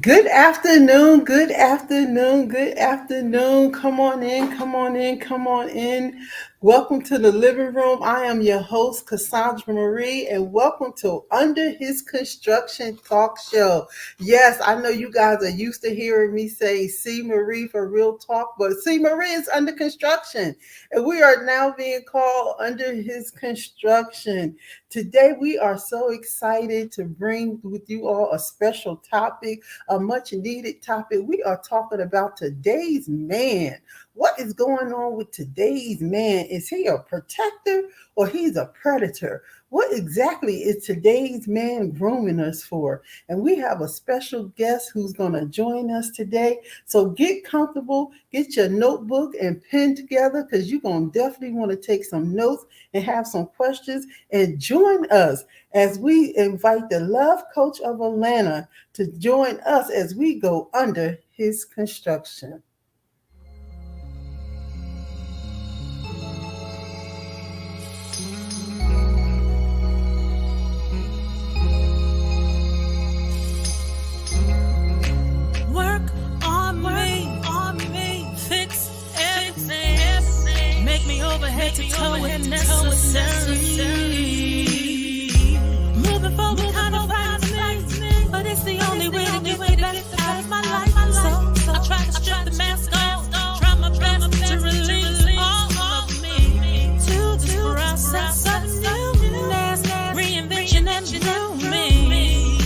Good afternoon, good afternoon, good afternoon. Come on in, come on in, come on in. Welcome to the living room. I am your host, Cassandra Marie, and welcome to Under His Construction Talk Show. Yes, I know you guys are used to hearing me say C. Marie for Real Talk, but C. Marie is under construction, and we are now being called Under His Construction. Today, we are so excited to bring with you all a special topic, a much needed topic. We are talking about today's man. What is going on with today's man? Is he a protector or he's a predator? What exactly is today's man grooming us for? And we have a special guest who's going to join us today. So get comfortable, get your notebook and pen together because you're going to definitely want to take some notes and have some questions and join us as we invite the love coach of Atlanta to join us as we go under his construction. Work on me, fix everything, make me overhead to toe if necessary. Moving forward kind of finds me, but it's the only way to get the best out of my life. So I try to strip the mask off, try my best to release all of me to this process of newness, reinvention and blooming.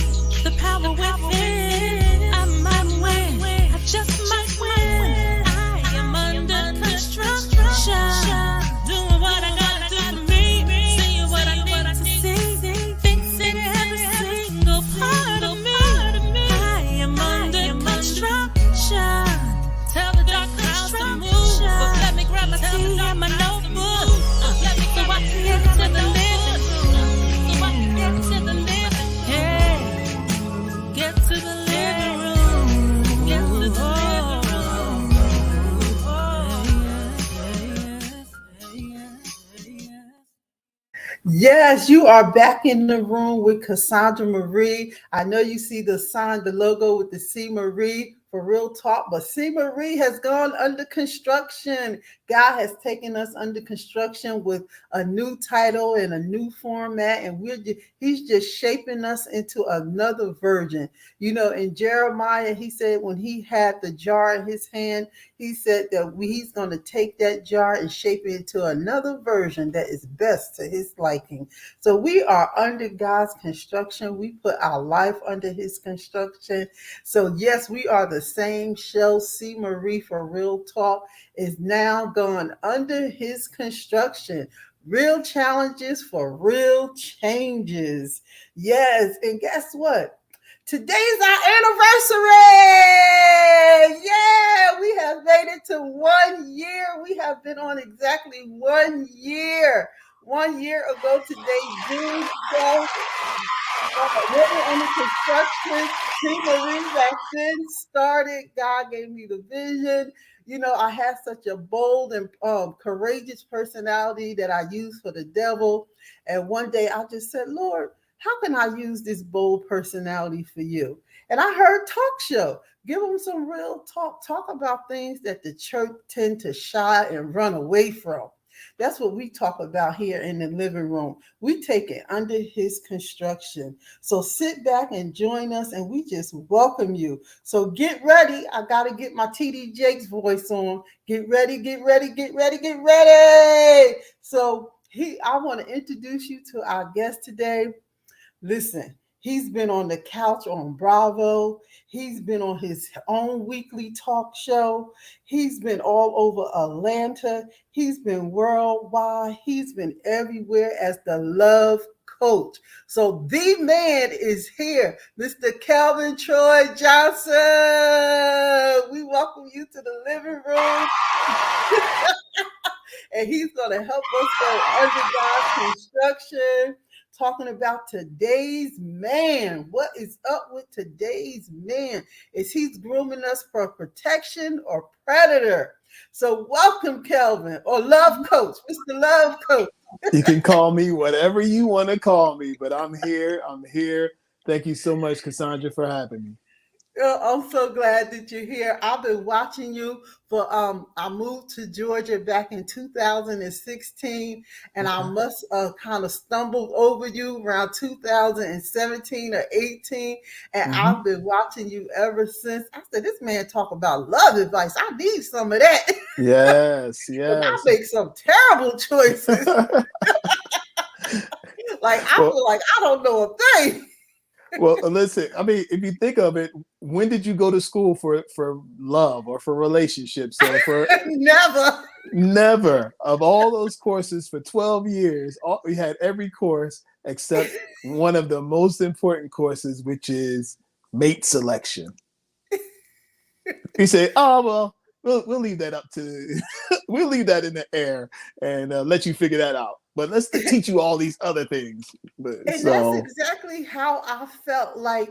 The power within, I might win, I just might win. I am under construction, doing what I gotta do for me, seeing what I need to see, fixing every single part of me. I am under construction. Tell the dark clouds to move, but let me grab my tea and my notebook, let me so I can get to the living room, so I can get to the living, hey, get to the living room, get to the living room. Yes, you are back in the room with Cassandra Marie. I know you see the sign, the logo with the C. Marie for Real Talk, but C. Marie has gone under construction. God has taken us under construction with a new title and a new format, and He's just shaping us into another version. You know, in Jeremiah, he said when he had the jar in his hand, he said that he's going to take that jar and shape it into another version that is best to his liking. So we are under God's construction. We put our life under his construction. So yes, we are the same show. C. Marie for Real Talk is now gone under his construction. Real challenges for real changes. Yes, and guess what? Today's our anniversary. Yeah, we have made it to 1 year. We have been on exactly 1 year. 1 year ago today, June 12th, living under construction. Team Marie back then started. God gave me the vision. You know, I have such a bold and courageous personality that I use for the devil. And one day I just said, Lord, how can I use this bold personality for you? And I heard talk show. Give them some real talk. Talk about things that the church tend to shy and run away from. That's what we talk about here in the living room. We take it under his construction. So sit back and join us, and we just welcome you. So get ready. I got to get my TD Jakes voice on. Get ready, get ready, get ready, get ready. So I want to introduce you to our guest today. Listen, he's been on the couch on Bravo. He's been on his own weekly talk show. He's been all over Atlanta. He's been worldwide. He's been everywhere as the love coach. So the man is here, Mr. Kelvin Troy Johnson. We welcome you to the living room. And he's going to help us go under God's construction, talking about today's man. What is up with today's man? Is he's grooming us for protection or predator? So welcome, Kelvin, or Love Coach, Mr. Love Coach. You can call me whatever you want to call me, but I'm here. I'm here. Thank you so much, Cassandra, for having me. I'm so glad that you're here. I've been watching you for I moved to Georgia back in 2016, and I Okay. must kind of stumbled over you around 2017 or 18, and Hmm. I've been watching you ever since. I said, this man talk about love advice. I need some of that. Yes, Because I yes. make some terrible choices. Like I Well, feel like I don't know a thing. well, listen. I mean, if you think of it, when did you go to school for love or for relationships or for Never. never of all those courses for 12 years? We had every course except one of the most important courses, which is mate selection. We say, oh well, we'll leave that up to we'll leave that in the air and let you figure that out. But let's teach you all these other things. But And that's so exactly how I felt. Like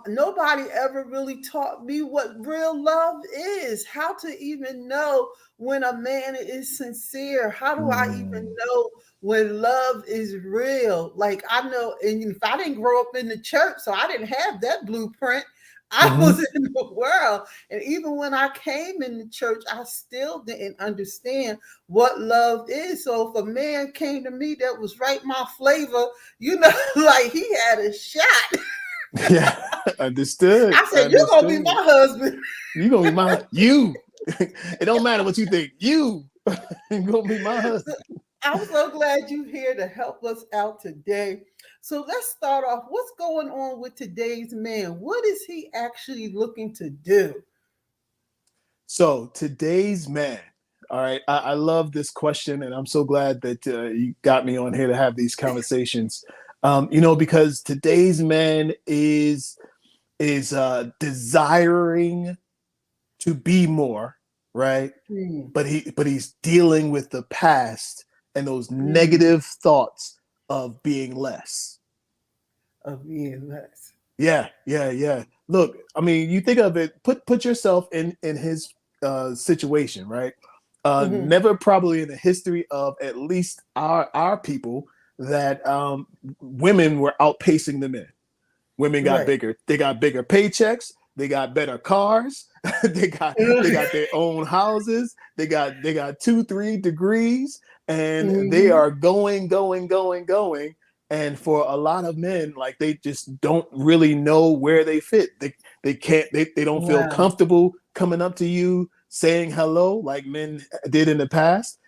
nobody ever really taught me what real love is, how to even know when a man is sincere. How do I even mm, know when love is real? Like I know, and if I didn't grow up in the church, so I didn't have that blueprint. I was mhm. in the world. And even when I came in the church, I still didn't understand what love is. So if a man came to me that was right my flavor, like he had a shot. Yeah, understood, I said, "You're gonna be understood. my husband." You gonna be my you. It don't matter what you think. You gonna be my So husband. I'm so glad you're here to help us out today. So let's start off. What's going on with today's man? What is he actually looking to do? So today's man. All right, I love this question, and I'm so glad that you got me on here to have these conversations. Because today's man is desiring to be more, right? Hmm. But he's dealing with the past and those Hmm. negative thoughts of being less. Of being less. Yeah, yeah, yeah. Look, I mean, you think of it. Put yourself in his situation, right? Hmm. Never probably in the history of at least our people that women were outpacing the men. Women got Right. bigger. They got bigger paychecks. They got better cars. they got their own houses. They got 2, 3 degrees, and they Hmm. are going, going, going, going. And for a lot of men, like they just don't really know where they fit. They can't. They don't feel Wow. comfortable coming up to you saying hello like men did in the past.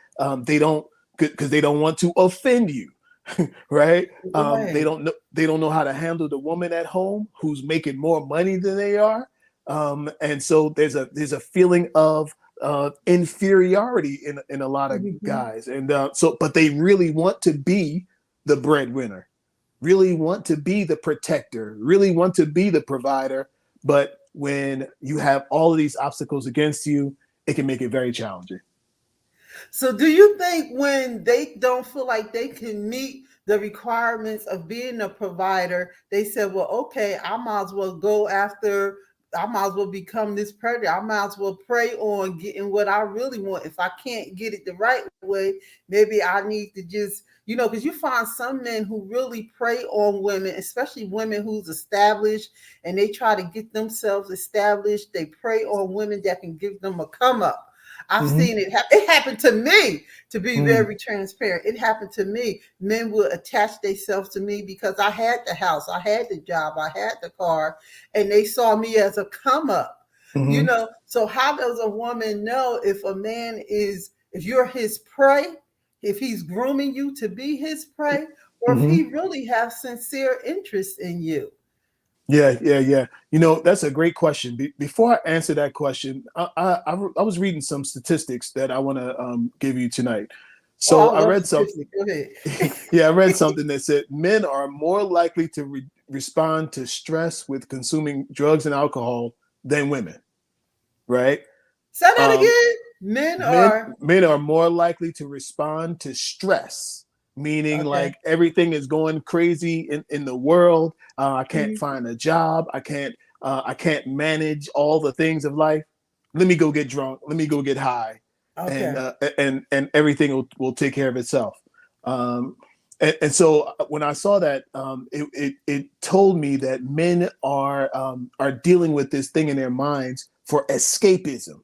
They don't because they don't want to offend you, right? They Right. don't know how to handle the woman at home who's making more money than they are, and so there's a feeling of inferiority in a lot of Hmm. guys, and but they really want to be the breadwinner, really want to be the protector, really want to be the provider, but when you have all of these obstacles against you, it can make it very challenging. So, do you think when they don't feel like they can meet the requirements of being a provider, they said, well, okay, I might as well go after, I might as well become this predator. I might as well prey on getting what I really want. If I can't get it the right way, maybe I need to just, because you find some men who really prey on women, especially women who's established and they try to get themselves established. They prey on women that can give them a come up. I've Mm-hmm. seen it happen. It happened to me, to be Mm-hmm. very transparent. It happened to me. Men would attach themselves to me because I had the house, I had the job, I had the car, and they saw me as a come up. Mm-hmm. So how does a woman know if a man is, if you're his prey, if he's grooming you to be his prey, or if Mm-hmm. he really has sincere interest in you? Yeah, yeah, yeah. That's a great question. Before I answer that question, I was reading some statistics that I want to give you tonight. Oh, So I I love read something. statistics. Go ahead. Yeah, I read something that said men are more likely to respond to stress with consuming drugs and alcohol than women. Right? Say that Um, again. Men men are men are more likely to respond to stress, meaning okay. like everything is going crazy in the world. I can't Mhm. find a job. I can't manage all the things of life. Let me go get drunk. Let me go get high, and Okay. and everything will take care of itself. um, And so when I saw that, it told me that men are dealing with this thing in their minds for escapism.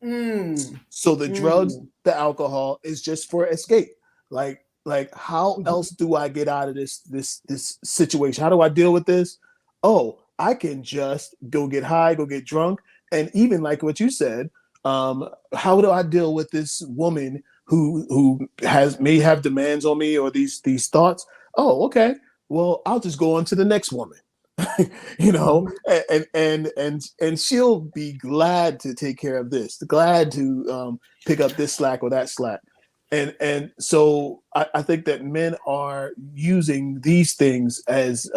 Mm, So the drugs, mm, the alcohol is just for escape. Like how else do I get out of this situation? How do I deal with this? Oh, I can just go get high, go get drunk, and even like what you said, how do I deal with this woman who may have demands on me or these thoughts? Oh, okay. Well, I'll just go on to the next woman. You know, mhm. and she'll be glad to take care of this, glad to pick up this slack or that slack. And so I think that men are using these things as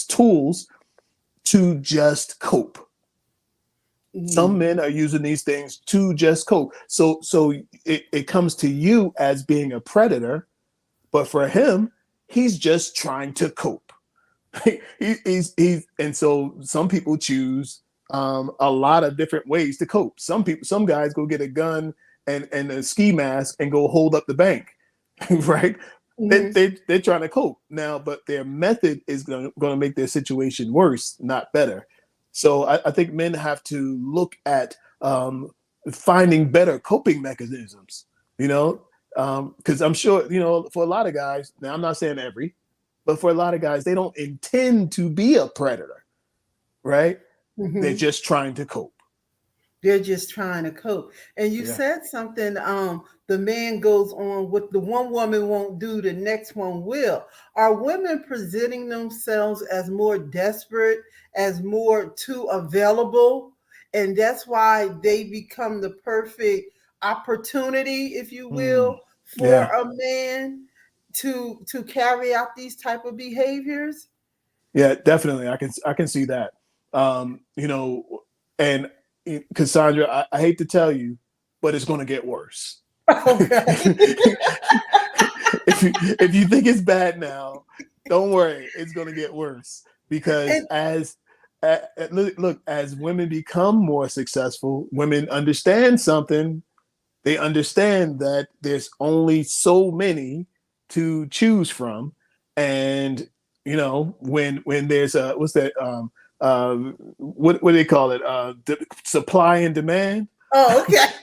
tools to just cope. Some Mm. men are using these things to just cope. So it comes to you as being a predator, but for him, he's just trying to cope. He's and so some people choose a lot of different ways to cope. Some guys go get a gun and a ski mask and go hold up the bank, right? Mhm. They're trying to cope now, but their method is going to make their situation worse, not better. So I think men have to look at finding better coping mechanisms, you know, because I'm sure, you know, for a lot of guys, now I'm not saying every, but for a lot of guys, they don't intend to be a predator, right? They're Mhm. just trying to cope. They're just trying to cope. And you Yeah. said something, the man goes on what the one woman won't do, the next one will. Are women presenting themselves as more desperate, as more too available? And that's why they become the perfect opportunity, if you Hmm. will, for Yeah. a man to carry out these type of behaviors? Yeah, definitely. I can see that. You know, and Cassandra, I hate to tell you, but it's going to get worse. Okay. If you think it's bad now, don't worry, it's going to get worse because And look, as women become more successful, women understand something. They understand that there's only so many to choose from, and you know when there's a what's that what do they call it supply and demand. oh, okay.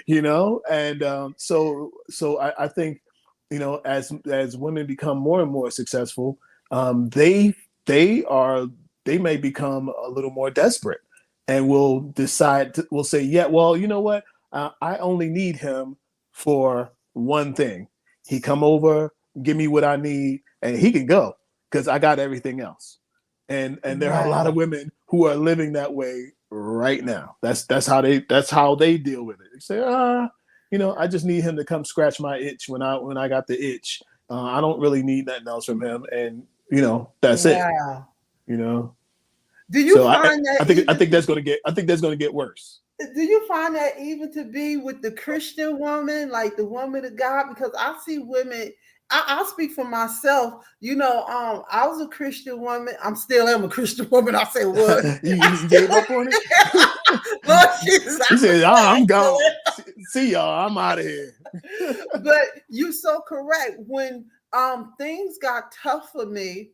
You know, and so I think, you know, as women become more and more successful, they are they may become a little more desperate and will will say, yeah, well, you know what, I only need him for one thing. He come over, give me what I need, and he can go because I got everything else. And there are a lot of Wow. women who are living that way right now. That's how they deal with it. They say, you know, I just need him to come scratch my itch when I got the itch. I don't really need nothing else from him, and you know that's it. Wow. You know, Do you so find that I even think that's gonna get worse. do you find that even to be with the Christian woman, like the woman of God? Because I see women, I'll speak for myself. You know, I was a Christian woman. I'm still am a Christian woman. I say was. I You gave still up on it. Lord Jesus, You I said, forget I I'm still gone. See y'all. I'm out of here. but you so correct. When things got tough for me,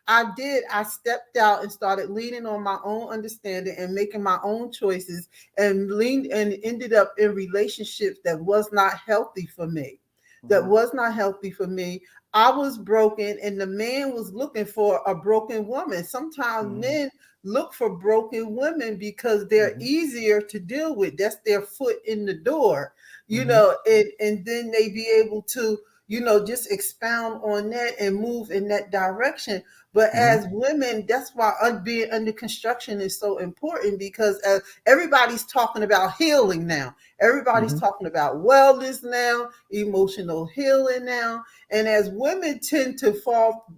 I stepped out and started leaning on my own understanding and making my own choices and leaned and ended up in relationships that was not healthy for me. That Mhm, was not healthy for me. I was broken and the man was looking for a broken woman. Sometimes mhm, men look for broken women because they're mhm, easier to deal with. That's their foot in the door, you mhm, know, and then they be able to, you know, just expound on that and move in that direction. But mhm, as women, that's why being under construction is so important because everybody's talking about healing now. Everybody's mhm, talking about wellness now, emotional healing now. And as women tend to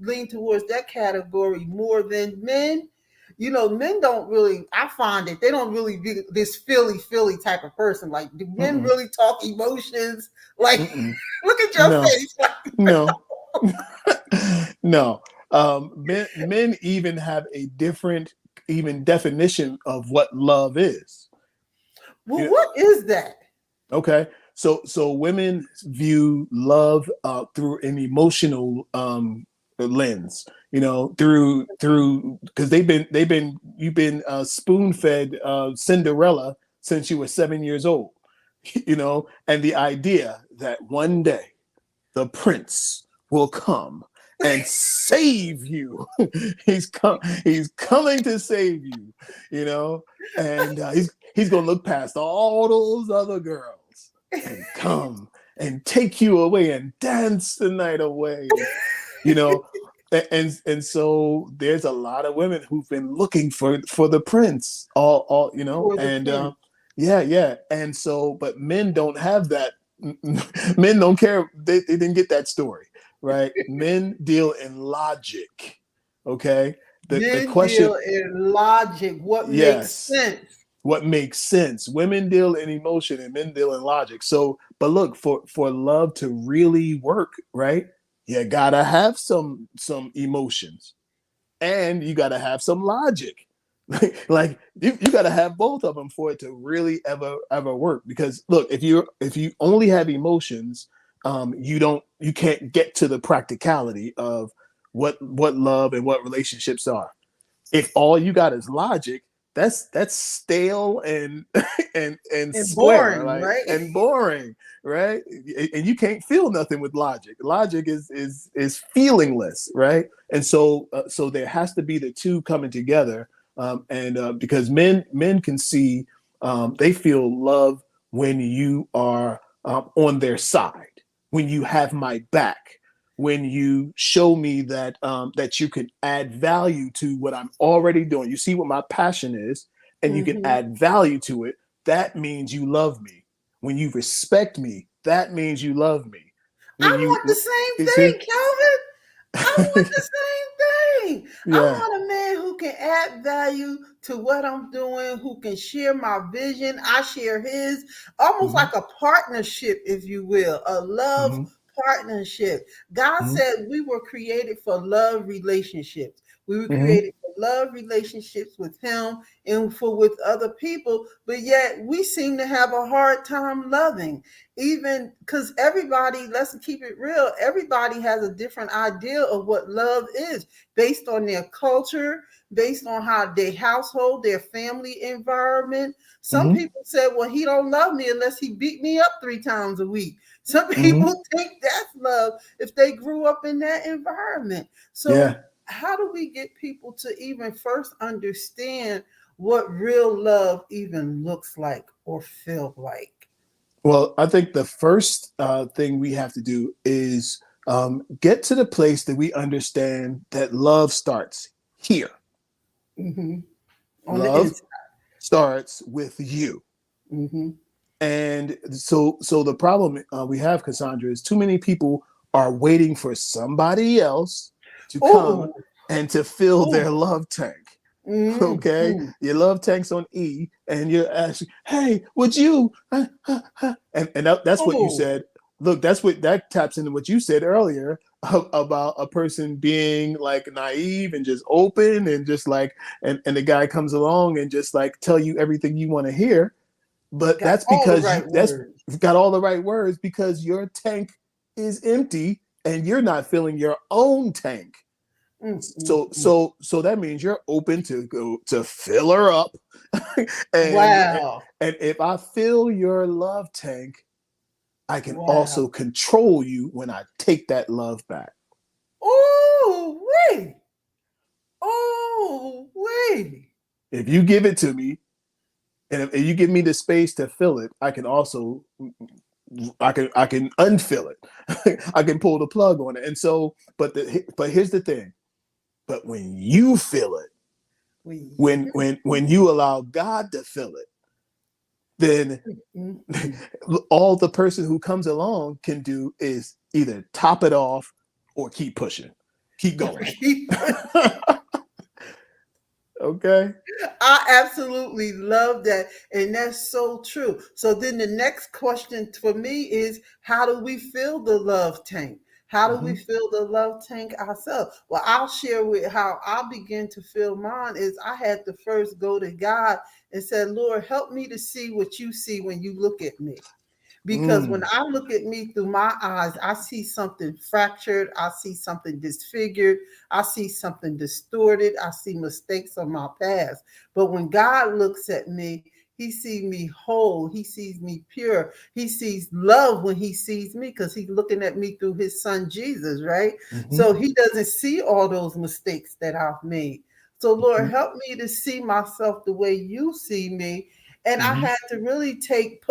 lean towards that category more than men, you know, men don't really, I find that they don't really be this Philly type of person. Like, do men mm-mm, really talk emotions? Like, mm-mm. look at your No, face. Like, no, no. Men even have a different even definition of what love is. well, You know, what is that? okay. So women view love through an emotional lens, through because you've been spoon fed Cinderella since you were 7 years old, and the idea that one day the prince will come and save you. He's coming to save you, and he's gonna look past all those other girls and come and take you away and dance the night away, you know. And so there's a lot of women who've been looking for the prince, all and yeah. And so, but men don't have that. Men don't care. They didn't get that story, right? Men deal in logic. Okay. The Men question, deal in logic. What makes yes, sense? what makes sense. Women deal in emotion and men deal in logic. So, but look, for love to really work, right? You gotta have some emotions, and you gotta have some logic. Like you got to have both of them for it to really ever work. Because look, if you only have emotions, you can't get to the practicality of what love and what relationships are. If all you got is logic, that's stale and and square, boring, like, right? and boring, right? And you can't feel nothing with logic. Logic is feelingless, right? And so so there has to be the two coming together, and because men can see, they feel love when you are on their side, when you have my back, when you show me that that you can add value to what I'm already doing. You see what my passion is, and you can add value to it. That means you love me. When you respect me, that means you love me. I When want the you same see, thing, Calvin. I want the same thing. I yeah, want a man who can add value to what I'm doing, who can share my vision. I share his, almost hmm like a partnership, if you will, a love hmm partnership. God hmm said we were created for love relationships. We were hmm created for love relationships with Him and for with other people, but yet we seem to have a hard time loving, even because everybody, let's keep it real, everybody has a different idea of what love is based on their culture, based on how their household, their family environment. Some hmm people say, well, he don't love me unless he beat me up 3 times a week. Some hmm people think that's love if they grew up in that environment. So yeah. how do we get people to even first understand what real love even looks like or feel like? Well, I think the first thing we have to do is get to the place that we understand that love starts here. Mm-hmm. On the Love inside. starts with you. Mm-hmm. And so the problem we have, Cassandra, is too many people are waiting for somebody else to come Oh, and to fill oh. their love tank. Okay, Mm-hmm. your love tank's on E, and you're asking, "Hey, would you?" And that's what you Oh, said. Look, that taps into what you said earlier about a person being like naive and just open and just like, and the guy comes along and just like tell you everything you want to hear. But got that's all the because right that's words. got all the right words, because your tank is empty and you're not filling your own tank. Mm-hmm. So that means you're open to go to fill her up. and Wow. and if I fill your love tank, I can Wow. also control you when I take that love back. Oh, wait. Oh, wait. If you give it to me, and if you give me the space to fill it, I can also I can unfill it. I can pull the plug on it. And so, but here's the thing. But when you fill it, We. when you allow God to fill it, then Mm-hmm. all the person who comes along can do is either top it off or keep pushing, keep going. Okay. I absolutely love that. And that's so true. So then the next question for me is, how do we fill the love tank? How do we Mm-hmm. fill the love tank ourselves? Well, I'll share with how I began to fill mine is I had to first go to God and said, Lord, help me to see what you see when you look at me. Because when I look at me through my eyes, I see something fractured. I see something disfigured. I see something distorted. I see mistakes of my past. But when God looks at me, he sees me whole. He sees me pure. He sees love when he sees me because he's looking at me through his son, Jesus, right? So he doesn't see all those mistakes that I've made. So Lord, help me to see myself the way you see me. And I had to really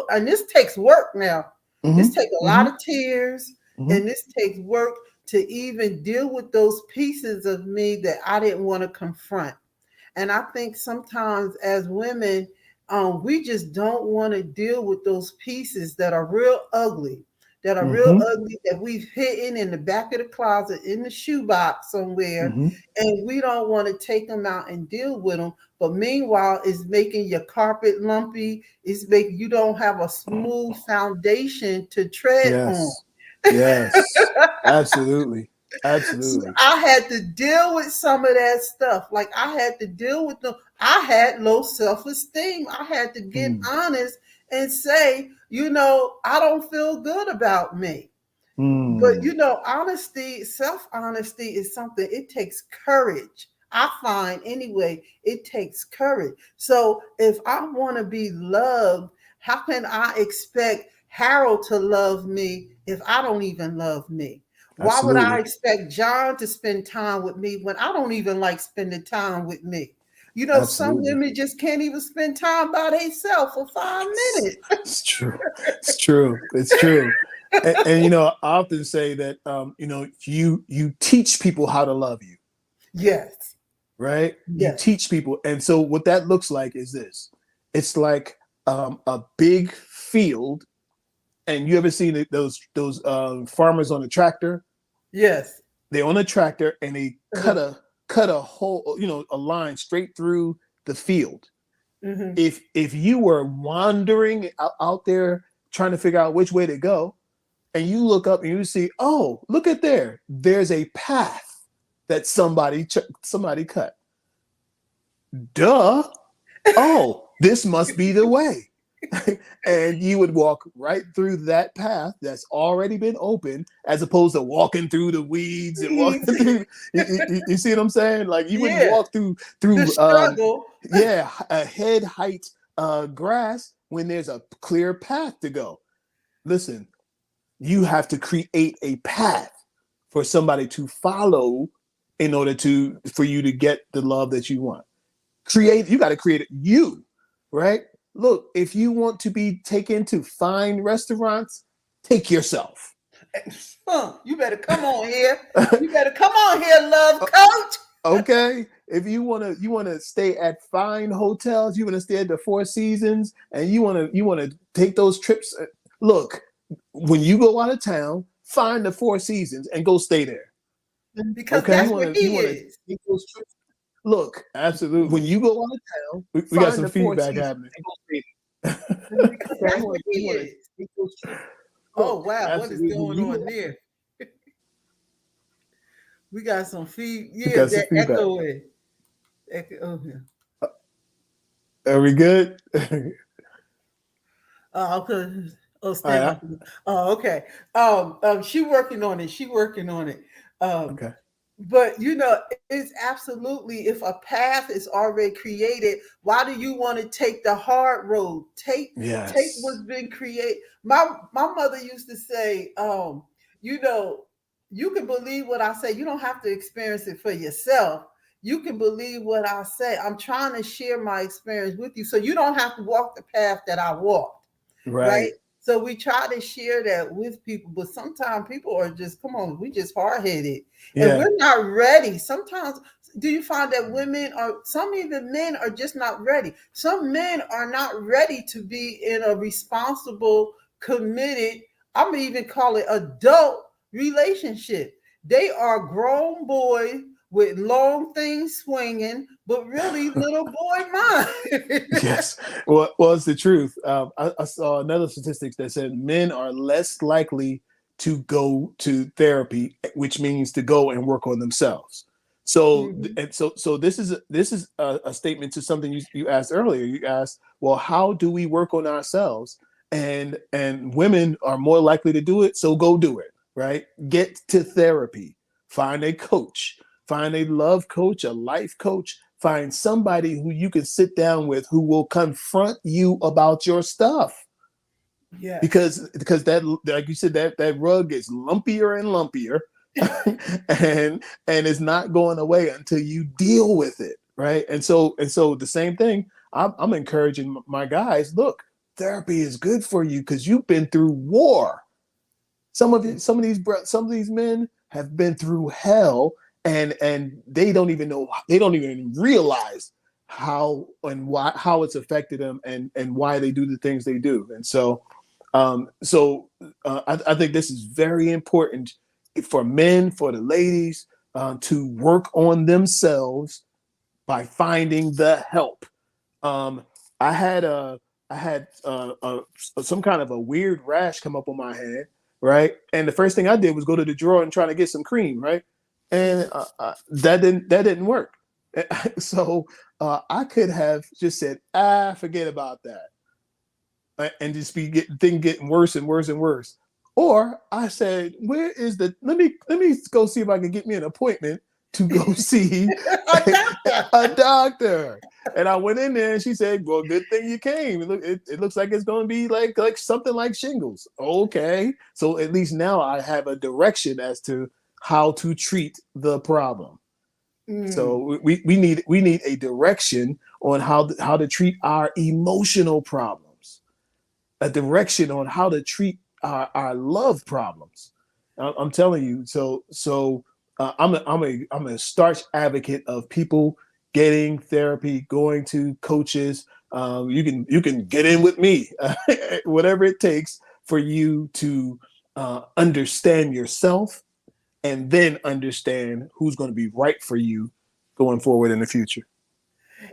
and this takes work now. This takes a lot of tears, and this takes work to even deal with those pieces of me that I didn't want to confront. And I think sometimes as women, we just don't want to deal with those pieces that are real ugly, that we've hidden in the back of the closet, in the shoebox somewhere, and we don't want to take them out and deal with them. But meanwhile, it's making your carpet lumpy. It's making you don't have a smooth foundation to tread on. Yes, absolutely. Absolutely. So I had to deal with some of that stuff. Like I had to deal with them. I had low self-esteem. I had to get honest and say, I don't feel good about me. But honesty, self-honesty is something, it takes courage. I find anyway, it takes courage. So if I want to be loved, how can I expect Harold to love me if I don't even love me? Why would I expect John to spend time with me when I don't even like spending time with me? Some women just can't even spend time by themselves for 5 minutes. It's true. It's true. It's true. And I often say that you teach people how to love you. Yes. Right? Yes. You teach people. And so what that looks like is this. It's like a big field. And you ever seen those farmers on a tractor? Yes. They're on a tractor and they cut a hole, a line straight through the field. If you were wandering out there trying to figure out which way to go, and you look up and you see, oh, look at there's a path that somebody cut. Duh. Oh, this must be the way. And you would walk right through that path that's already been open, as opposed to walking through the weeds and walking through. You see what I'm saying? Like you wouldn't walk through the struggle. A head height grass when there's a clear path to go. Listen, you have to create a path for somebody to follow in order for you to get the love that you want. You got to create it, right? Look, if you want to be taken to fine restaurants, take yourself. You better come on here. You better come on here, love coach. Okay. If you want to stay at fine hotels, you want to stay at the Four Seasons, and you want to take those trips. Look, when you go out of town, find the Four Seasons and go stay there. Because that's what he is. Take those trips. Look, absolutely. When you go out of town, we got some feedback happening. That's what he is. Oh, wow. Absolutely. What is going on there? We got some feedback. Echoing. Are we good? Okay. Okay. She working on it. Okay. But it's absolutely, if a path is already created, why do you want to take the hard road? Take what's been created. My mother used to say, you can believe what I say. You don't have to experience it for yourself. You can believe what I say. I'm trying to share my experience with you, so you don't have to walk the path that I walked. Right? So we try to share that with people, but sometimes people are just, we just hard-headed. Yeah. And we're not ready. Sometimes, do you find that some even men are just not ready? Some men are not ready to be in a responsible, committed, I'm going to even call it adult relationship. They are grown boys with long things swinging, but really little boy mind. Yes. Well, it's the truth. I saw another statistics that said men are less likely to go to therapy, which means to go and work on themselves. So, so this is a statement to something you asked earlier. You asked, well, how do we work on ourselves? and women are more likely to do it, so go do it, right? Get to therapy, find a coach, find a love coach, a life coach, find somebody who you can sit down with who will confront you about your stuff. Yes. Because that, like you said, that rug is lumpier and lumpier, and it's not going away until you deal with it, right? And so the same thing. I'm encouraging my guys. Look, therapy is good for you because you've been through war. Some of these men have been through hell, and they don't even know. They don't even realize how and why, how it's affected them, and why they do the things they do. And so I think this is very important for men, for the ladies, to work on themselves by finding the help. I had some kind of a weird rash come up on my hand, right? And the first thing I did was go to the drawer and try to get some cream, right? And that didn't work. So I could have just said, forget about that, and just be getting worse and worse and worse. Or I said, where is the, let me go see if I can get me an appointment to go see a doctor. And I went in there and she said, well, good thing you came. It looks like it's going to be like something like shingles. Okay. So at least now I have a direction as to how to treat the problem. So we need a direction on how to treat our emotional problems, a direction on how to treat our love problems. I'm telling you. So I'm a starch advocate of people getting therapy, going to coaches. You can get in with me, whatever it takes for you to understand yourself, and then understand who's going to be right for you going forward in the future.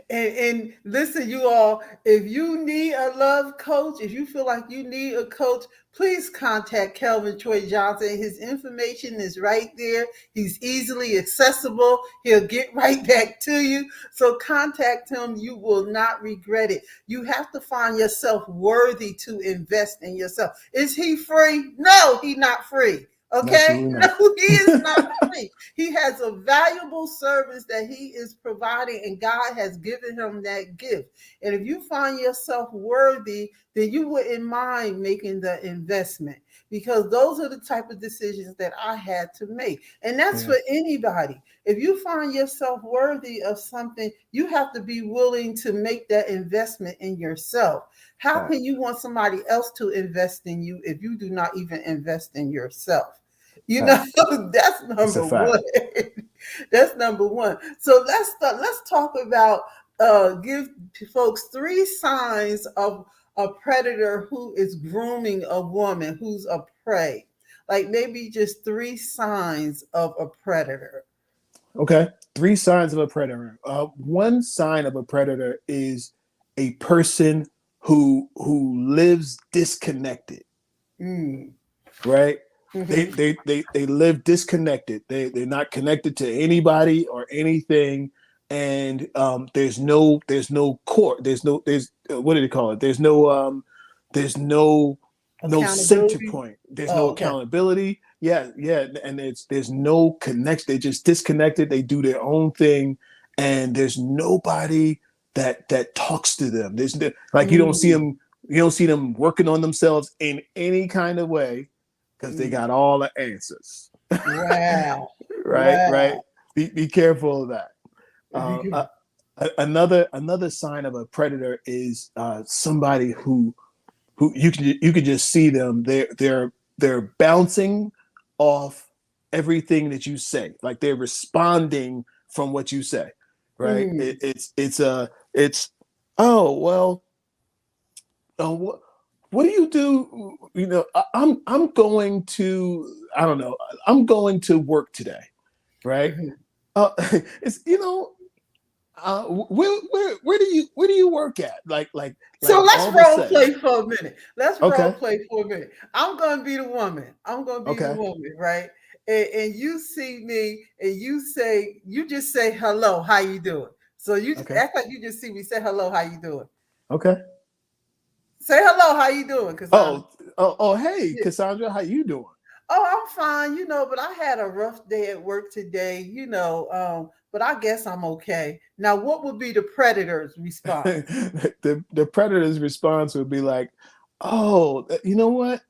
And listen, you all, if you need a love coach, if you feel like you need a coach, please contact Kelvin Troy Johnson. His information is right there. He's easily accessible. He'll get right back to you. So contact him. You will not regret it. You have to find yourself worthy to invest in yourself. Is he free? No, he's not free. Okay, no, he is not free. He has a valuable service that he is providing, and God has given him that gift. And if you find yourself worthy, then you wouldn't mind making the investment, because those are the type of decisions that I had to make. And that's for anybody. If you find yourself worthy of something, you have to be willing to make that investment in yourself. How can you want somebody else to invest in you if you do not even invest in yourself? You know, that's number one. That's number one. So let's talk about give folks 3 signs of a predator who is grooming a woman who's a prey. Like maybe just 3 signs of a predator. Okay, 3 signs of a predator. One sign of a predator is a person who lives disconnected. Right? They live disconnected. They're not connected to anybody or anything, and there's no core. There's what do they call it? There's no center point. There's no accountability. Yeah, and there's no connection. They just disconnected. They do their own thing, and there's nobody that talks to them. There's like you don't see them working on themselves in any kind of way, because they got all the answers. Wow. Right. Be careful of that. Another sign of a predator is somebody who you can just see them. They're bouncing off everything that you say. Like they're responding from what you say. Right. What do you do? You know, I'm going to, I don't know, I'm going to work today, right? It's, you know, where do you work at? Like so let's role play for a minute. I'm going to be the woman. The woman, right? And you see me, and you just say hello, how you doing? So you act like you just see me, say hello, how you doing? Okay. Say hello. How you doing, Cassandra? Hey, Yeah. Cassandra, how you doing? Oh, I'm fine, but I had a rough day at work today, but I guess I'm okay. Now, what would be the predator's response? The predator's response would be like, "Oh, you know what?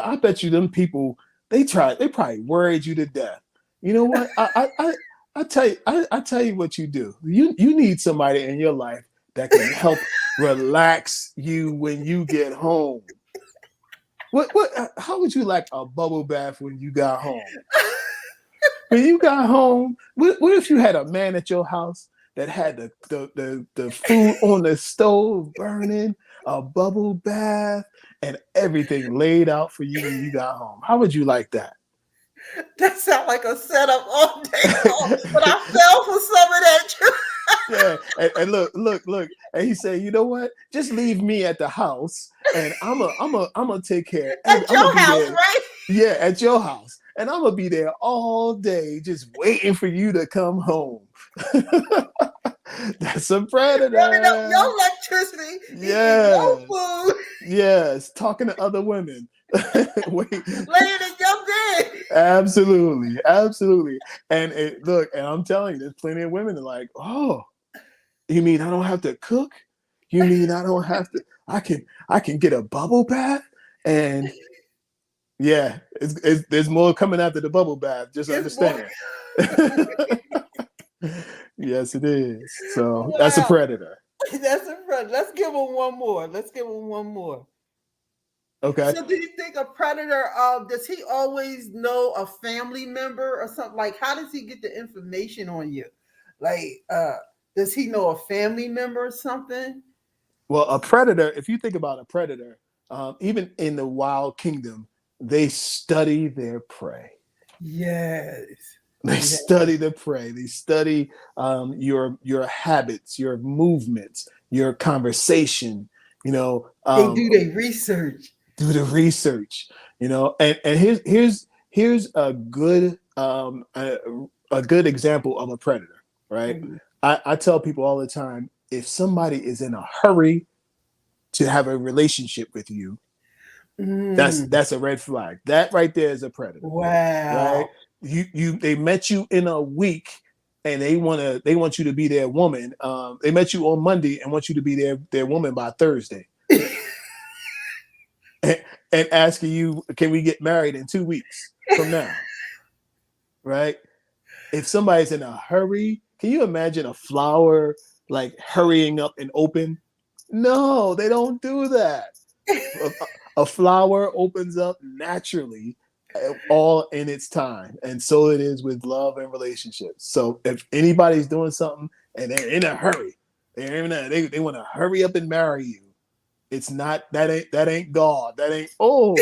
I bet you them people they probably worried you to death. You know what? I tell you what you do. You need somebody in your life that can help relax you when you get home. What? How would you like a bubble bath when you got home? When you got home, what if you had a man at your house that had the food on the stove burning, a bubble bath, and everything laid out for you when you got home? How would you like that? That sounds like a setup all day long, but I fell for some of that. Yeah, and look, and he said, you know what? Just leave me at the house, and I'm a take care. At I'm gonna your be house, there. right? Yeah, at your house, and I'm gonna be there all day, just waiting for you to come home. That's a Running up predator. your electricity, eating Yes, your food, yes, talking to other women. Wait, laying in your bed. absolutely. Look, and I'm telling you, there's plenty of women that are like, oh, you mean I don't have to cook? You mean I don't have to? I can get a bubble bath, and yeah, there's more coming after the bubble bath. Just It's more. understand. Yes, it is. So that's a Wow. predator. That's a front. Let's give him one more. Let's give him one more. Okay. So, do you think a predator? Does he always know a family member or something? Like, how does he get the information on you? Like, does he know a family member or something? Well, a predator. If you think about a predator, even in the wild kingdom, they study their prey. Yes. They Yeah. study the prey. They study your habits, your movements, your conversation. You know, They do their research. do the research. You know, and here's a good example of a predator. Right. Mhm. I tell people all the time, if somebody is in a hurry to have a relationship with you, Mm. that's a red flag. That right there is a predator. Right? Wow. They met you in a week and they want you to be their woman. They met you on Monday and want you to be their woman by Thursday. And asking you, can we get married in 2 weeks from now? Right? If somebody's in a hurry, can you imagine a flower like hurrying up and open? No, they don't do that. A flower opens up naturally, all in its time, and so it is with love and relationships. So if anybody's doing something and they're in a hurry, they want to hurry up and marry you. It's not that ain't God. That ain't look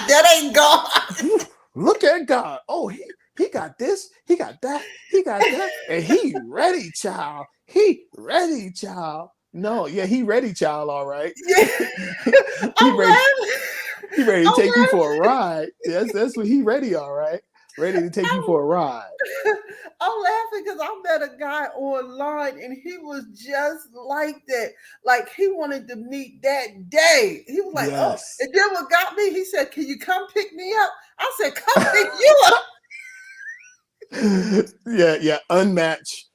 That ain't God. look at God. Oh, he got this, he got that, he got that, and he ready, child. He ready, child. No, yeah, he ready, child. All right. Yeah. he I'm ready. laughing. He ready to I'm take you for a laughing. ride. Yes, that's what he ready. All right, ready to take you I'm, for a ride. I'm laughing because I met a guy online and he was just like that. Like he wanted to meet that day. He was like, oh, Yes. and then what got me, he said, can you come pick me up? I said, come pick you up. Yeah. Unmatched.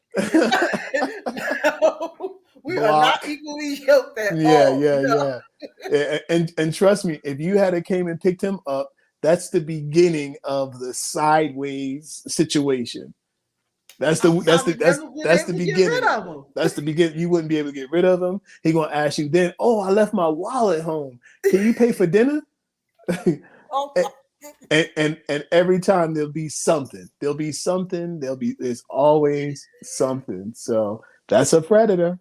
No, we are not Block. equally yoked at Yeah, all. yeah, No. yeah. And trust me, if you had came and picked him up, that's the beginning of the sideways situation. That's I the that's the probably that's never been that's able the to get rid beginning. of him. That's the beginning. You wouldn't be able to get rid of him. He gonna ask you then. Oh, I left my wallet home. Can you pay for dinner? Oh, and every time there'll be something. There'll be something. There's always something. So that's a predator.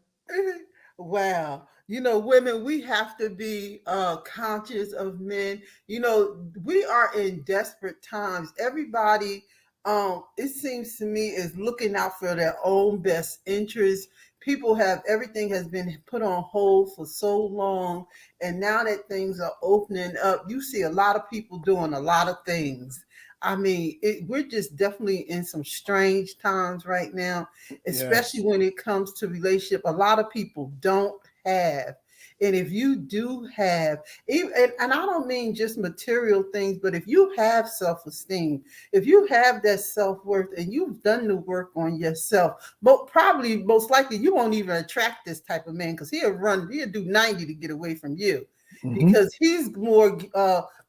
wow. Women, we have to be conscious of men. We are in desperate times. Everybody, it seems to me, is looking out for their own best interest. People have everything has been put on hold for so long, and now that things are opening up, you see a lot of people doing a lot of things. I mean, we're just definitely in some strange times right now, especially Yes. when it comes to relationship. A lot of people don't have And if you do have, and I don't mean just material things, but if you have self-esteem, if you have that self-worth and you've done the work on yourself, but probably most likely you won't even attract this type of man because he'll do 90 to get away from you because he's more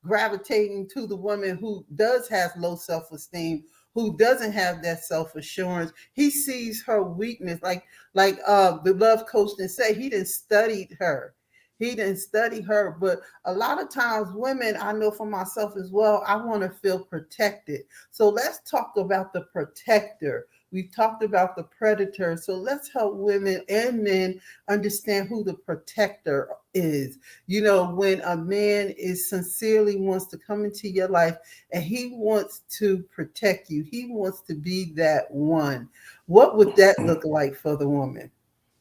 gravitating to the woman who does have low self-esteem, who doesn't have that self-assurance. He sees her weakness, like the love coach didn't say, he didn't studied her. He didn't study her. But a lot of times women, I know for myself as well, I want to feel protected. So let's talk about the protector. We've talked about the predator. So let's help women and men understand who the protector is. You know, when a man is sincerely wants to come into your life and he wants to protect you, he wants to be that one. What would that look like for the woman?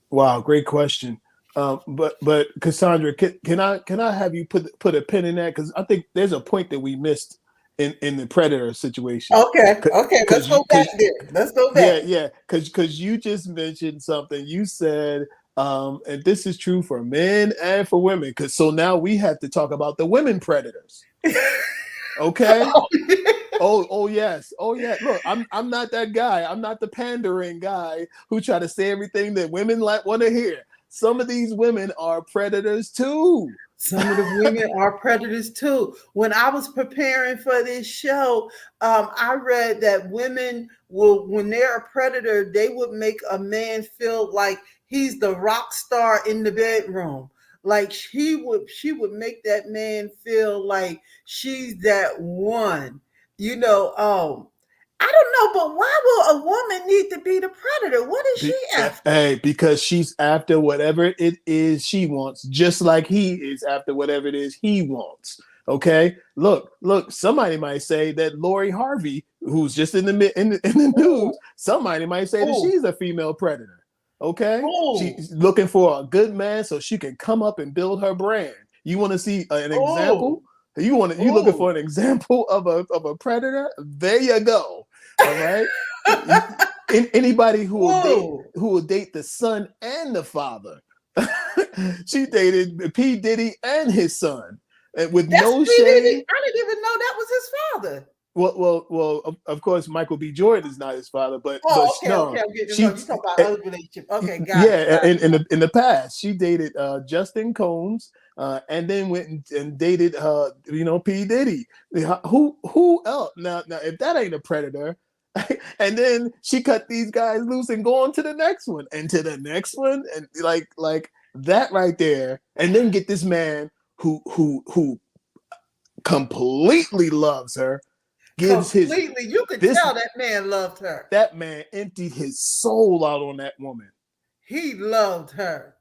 Wow, great question. But Cassandra, can I have you put a pin in that, because I think there's a point that we missed in the predator situation. Okay, let's go back there. Let's go back. Yeah, because you just mentioned something. You said, and this is true for men and for women. So now we have to talk about the women predators. Okay. Oh yes. Oh yeah. Look, I'm not that guy. I'm not the pandering guy who try to say everything that women want to hear. Some of these women are predators too. Some of the women are predators too. When I was preparing for this show, I read that women will, when they're a predator, they would make a man feel like he's the rock star in the bedroom. Like she would make that man feel like she's that one. You know, I don't know, but why will a woman need to be the predator? What is she after? Hey, because she's after whatever it is she wants, just like he is after whatever it is he wants. Okay, look. Somebody might say that Lori Harvey, who's just in the news, somebody might say that she's a female predator. Okay, she's looking for a good man so she can come up and build her brand. You want to see an example? You looking for an example of a predator? There you go. All right. Anybody who will date the son and the father. She dated P. Diddy and his son, and with no shame. I didn't even know that was his father. Well, of course, Michael B. Jordan is not his father, but okay. I'm getting you talking about other relationship. Okay, got it. In the past, she dated Justin Combs, and then went and dated P. Diddy. Who else? Now, if that ain't a predator. And then she cut these guys loose and go on to the next one and to the next one, and like that right there, and then get this man who completely loves her, gives completely. You could tell that man loved her. That man emptied his soul out on that woman. He loved her.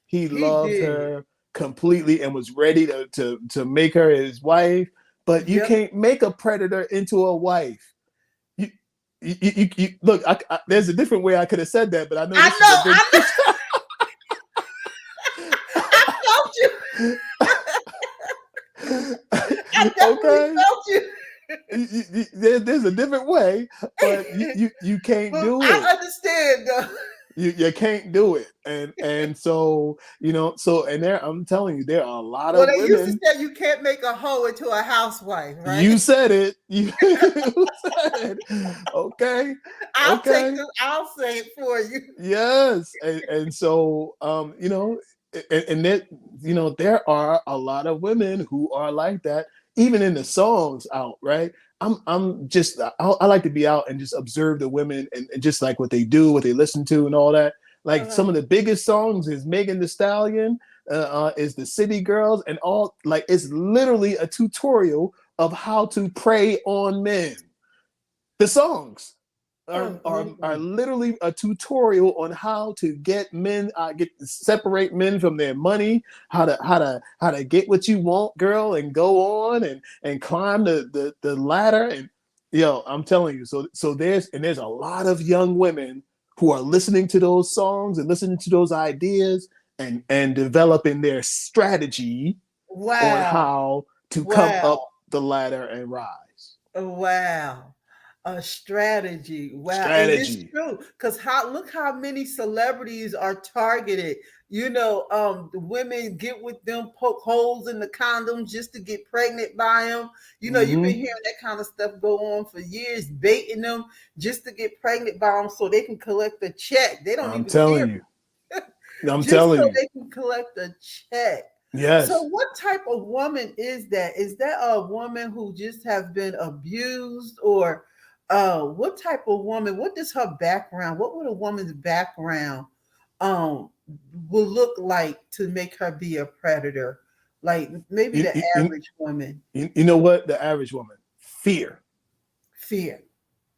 He loved her completely and was ready to make her his wife. But you can't make a predator into a wife. You look. There's a different way I could have said that, but I know. I felt you. I definitely felt you. There's a different way, but you can't do it. I understand though. You can't do it, and so and I'm telling you, there are a lot of women. They used to say you can't make a hoe into a housewife, right? You said it. You said it. Okay. I'll say it for you. Yes, and so and that there are a lot of women who are like that, even in the songs out, right? I like to be out and just observe the women and just like what they do, what they listen to, and all that. Like some of the biggest songs is Megan Thee Stallion, is the City Girls, and all. Like it's literally a tutorial of how to prey on men. The songs are literally a tutorial on how to get men, separate men from their money, how to get what you want, girl, and go on and climb the ladder. And I'm telling you, so there's a lot of young women who are listening to those songs and listening to those ideas and developing their strategy on how to come up the ladder and rise. Wow. A strategy. Wow. And it's Strategy. true. Because look how many celebrities are targeted. The women get with them, poke holes in the condoms just to get pregnant by them. You've been Hmm. hearing that kind of stuff go on for years, baiting them just to get pregnant by them so they can collect a check. They don't I'm even care, telling you. I'm just telling so you. they can collect a check. So Yes. what type of woman is that? Is that a woman who just has been abused, or what type of woman? What is her background? What would a woman's background um will look like to make her be a predator? Like maybe You, the you, you, average woman. you know what? The average woman. Fear. Fear.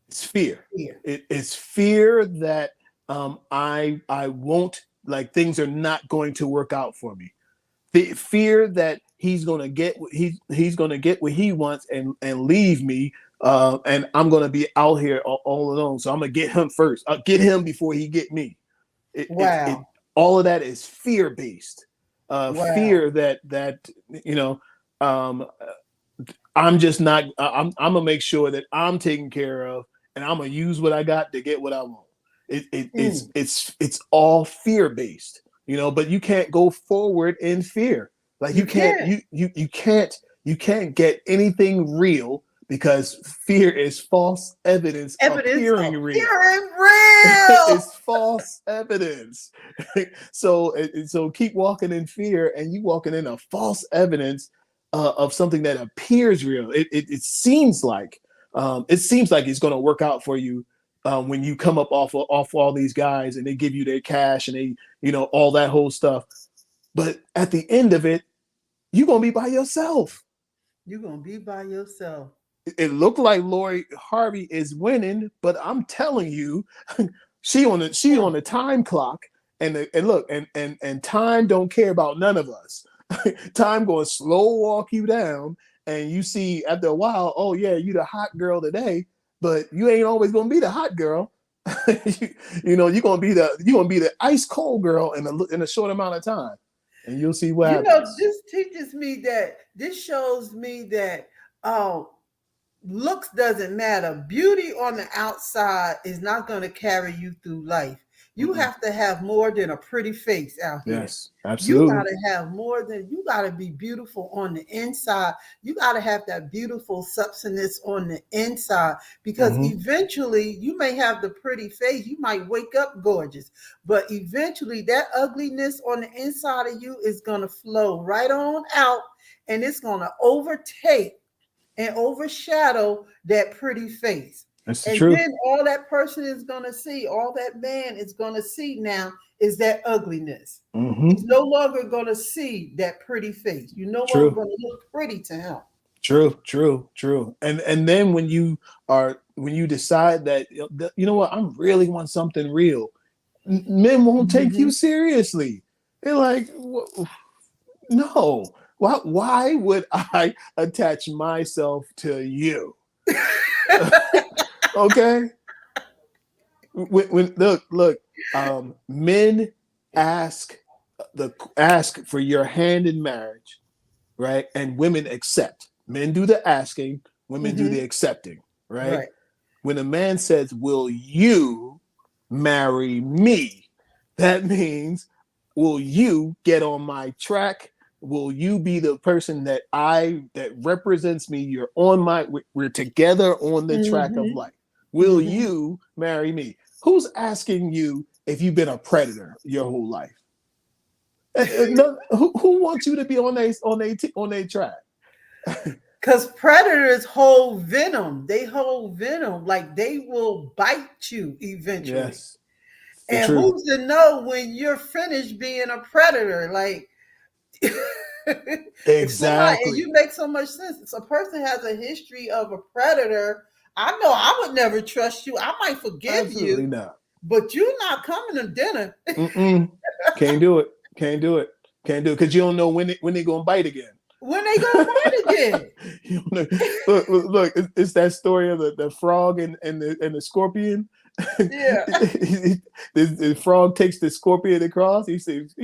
It's fear. Fear. It's fear that I won't, like, things are not going to work out for me. The fear that he's gonna get what he's gonna get what he wants and leave me, and I'm gonna be out here all alone. So I'm gonna get him first. I'll get him before he get me. It Wow. all of that is fear based. Wow. Fear that you know um, I'm just not. I'm gonna make sure that I'm taken care of, and I'm gonna use what I got to get what I want. Mm. It's all fear based, but you can't go forward in fear. Like You you can't can't. you can't get anything real because fear is false evidence Evidence appearing real. appearing real. It's false evidence. So keep walking in fear, and you walking in a false evidence of something that appears real. It seems like it's going to work out for you when you come up off all these guys and they give you their cash and they all that whole stuff. But at the end of it, you're gonna be by yourself. You're gonna be by yourself. It looked like Lori Harvey is winning, but I'm telling you, she on the time clock, and look, and time don't care about none of us. Time going to slow walk you down, and you see after a while, oh yeah, you the hot girl today, but you ain't always gonna be the hot girl. You're gonna be the ice cold girl in a short amount of time, and you'll see what happens. This shows me that looks doesn't matter. Beauty on the outside is not going to carry you through life. You Mm-mm. have to have more than a pretty face out here. Yes, You got absolutely. to have you got to be beautiful on the inside. You got to have that beautiful substance on the inside, because Mm-hmm. eventually you may have the pretty face. You might wake up gorgeous, but eventually that ugliness on the inside of you is going to flow right on out, and it's going to overtake and overshadow that pretty face. That's the And truth. then all that person is going to see, all that man is going to see now is that ugliness. Mm-hmm. He's no longer going to see that pretty face. You're no longer True. going to look pretty to him. True. And then when you decide that you know what, I really want something real, men won't take you seriously. They're like, no. Why would I attach myself to you? Okay. When look, men ask for your hand in marriage, right? And women accept. Men do the asking, women do the accepting, right? Right. When a man says, "Will you marry me?" That means, will you get on my track? Will you be the person that represents me? We're together on the track of life. Will you marry me? Who's asking you if you've been a predator your whole life? Who wants you to be on their track? Because predators hold venom. They hold venom. Like they will bite you eventually. Yes. And who's to know when you're finished being a predator? Like exactly. You make so much sense. If a person has a history of a predator, I know I would never trust you. I might forgive Absolutely you, not. but you're not coming to dinner. Can't do it. Because you don't know when they're gonna bite again. When they gonna bite again? Look, it's that story of the frog and the scorpion. Yeah. The frog takes the scorpion across. He says,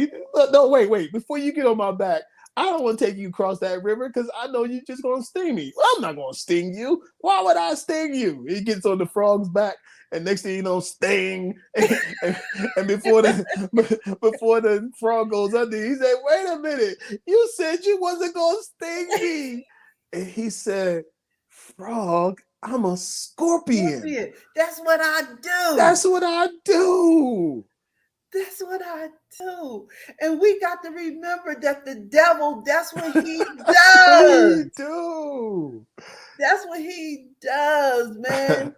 "No, wait. Before you get on my back, I don't want to take you across that river because I know you're just going to sting me. Well, I'm not going to sting you. Why would I sting you? He gets on the frog's back, and next thing you know, sting. And before the frog goes under, he said, "Wait a minute, you said you wasn't going to sting me." And he said, "Frog, I'm a scorpion. That's what I do. That's what I do." That's what I do. And we got to remember that the devil, that's what he does. That's what he does, man.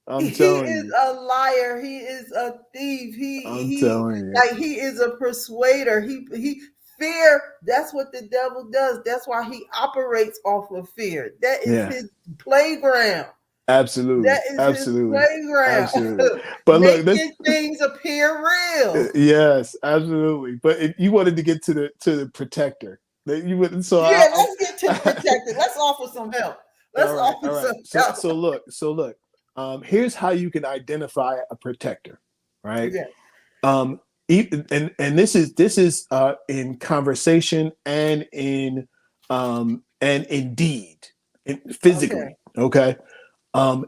I'm he telling is you. a liar. He is a thief. I'm telling you. Like he is a persuader. He fear. That's what the devil does. That's why he operates off of fear. That is his playground. Absolutely. That is Absolutely. his playground. Absolutely. But look, things appear real. Yes, absolutely. But if you wanted to get to the protector, that you wouldn't. So let's get to the protector. Let's offer some help. So look. Here's how you can identify a protector, right? Yeah. And this is in conversation and in deed, physically. Okay.